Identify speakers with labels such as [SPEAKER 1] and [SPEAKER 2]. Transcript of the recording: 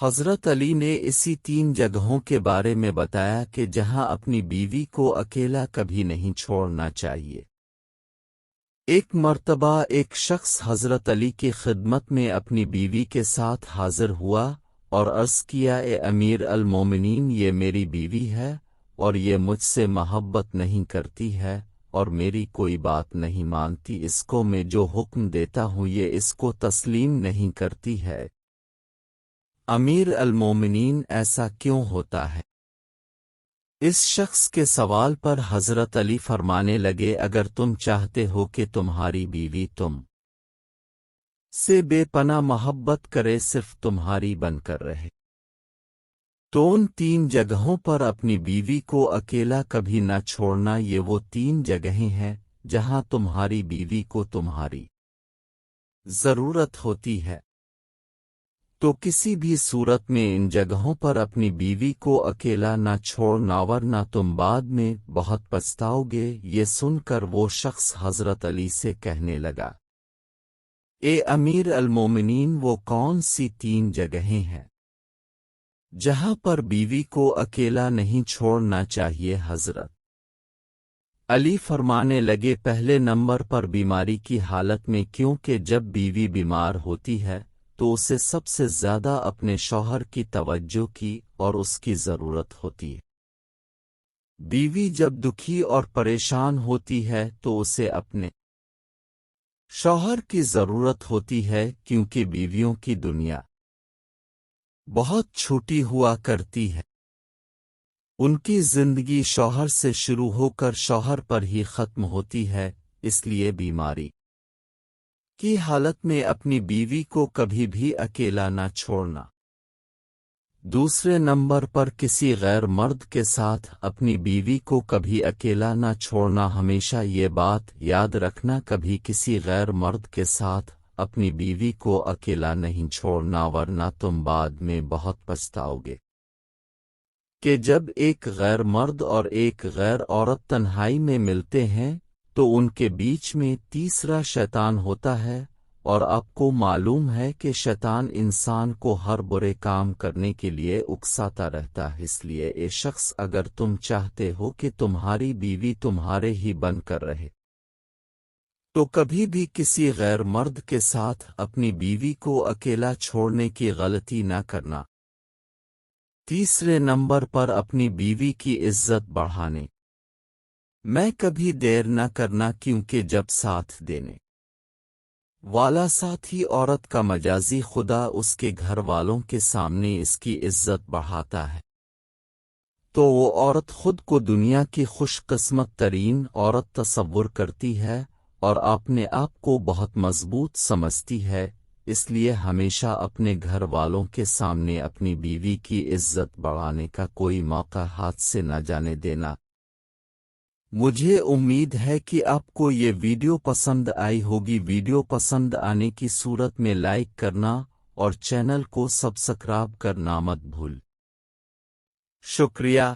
[SPEAKER 1] حضرت علی نے اسی 3 جگہوں کے بارے میں بتایا کہ جہاں اپنی بیوی کو اکیلا کبھی نہیں چھوڑنا چاہیے۔ ایک مرتبہ ایک شخص حضرت علی کی خدمت میں اپنی بیوی کے ساتھ حاضر ہوا اور عرض کیا، اے امیر المومنین، یہ میری بیوی ہے اور یہ مجھ سے محبت نہیں کرتی ہے اور میری کوئی بات نہیں مانتی، اس کو میں جو حکم دیتا ہوں یہ اس کو تسلیم نہیں کرتی ہے۔ امیر المومنین، ایسا کیوں ہوتا ہے؟ اس شخص کے سوال پر حضرت علی فرمانے لگے، اگر تم چاہتے ہو کہ تمہاری بیوی تم سے بے پناہ محبت کرے، صرف تمہاری بن کر رہے، تو ان 3 جگہوں پر اپنی بیوی کو اکیلا کبھی نہ چھوڑنا۔ یہ وہ 3 جگہیں ہیں جہاں تمہاری بیوی کو تمہاری ضرورت ہوتی ہے، تو کسی بھی صورت میں ان جگہوں پر اپنی بیوی کو اکیلا نہ چھوڑنا، ورنہ تم بعد میں بہت پچھتاؤ گے۔ یہ سن کر وہ شخص حضرت علی سے کہنے لگا، اے امیر المومنین، وہ کون سی 3 جگہیں ہیں جہاں پر بیوی کو اکیلا نہیں چھوڑنا چاہیے؟ حضرت علی فرمانے لگے، پہلے نمبر پر بیماری کی حالت میں، کیونکہ جب بیوی بیمار ہوتی ہے تو اسے سب سے زیادہ اپنے شوہر کی توجہ کی اور اس کی ضرورت ہوتی ہے۔ بیوی جب دکھی اور پریشان ہوتی ہے تو اسے اپنے شوہر کی ضرورت ہوتی ہے، کیونکہ بیویوں کی دنیا بہت چھوٹی ہوا کرتی ہے، ان کی زندگی شوہر سے شروع ہو کر شوہر پر ہی ختم ہوتی ہے، اس لیے بیماری کی حالت میں اپنی بیوی کو کبھی بھی اکیلا نہ چھوڑنا۔ دوسرے نمبر پر کسی غیر مرد کے ساتھ اپنی بیوی کو کبھی اکیلا نہ چھوڑنا۔ ہمیشہ یہ بات یاد رکھنا، کبھی کسی غیر مرد کے ساتھ اپنی بیوی کو اکیلا نہیں چھوڑنا، ورنہ تم بعد میں بہت پچھتاؤ گے کہ جب ایک غیر مرد اور ایک غیر عورت تنہائی میں ملتے ہیں تو ان کے بیچ میں تیسرا شیطان ہوتا ہے، اور آپ کو معلوم ہے کہ شیطان انسان کو ہر برے کام کرنے کے لیے اکساتا رہتا ہے۔ اس لیے اے شخص، اگر تم چاہتے ہو کہ تمہاری بیوی تمہارے ہی بن کر رہے تو کبھی بھی کسی غیر مرد کے ساتھ اپنی بیوی کو اکیلا چھوڑنے کی غلطی نہ کرنا۔ تیسرے نمبر پر اپنی بیوی کی عزت بڑھانے میں کبھی دیر نہ کرنا، کیونکہ جب ساتھ دینے والا ساتھی عورت کا مجازی خدا اس کے گھر والوں کے سامنے اس کی عزت بڑھاتا ہے تو وہ عورت خود کو دنیا کی خوش قسمت ترین عورت تصور کرتی ہے اور اپنے آپ کو بہت مضبوط سمجھتی ہے۔ اس لیے ہمیشہ اپنے گھر والوں کے سامنے اپنی بیوی کی عزت بڑھانے کا کوئی موقع ہاتھ سے نہ جانے دینا۔ مجھے امید ہے کہ آپ کو یہ ویڈیو پسند آئی ہوگی۔ ویڈیو پسند آنے کی صورت میں لائک کرنا اور چینل کو سبسکرائب کرنا مت بھول۔ شکریہ۔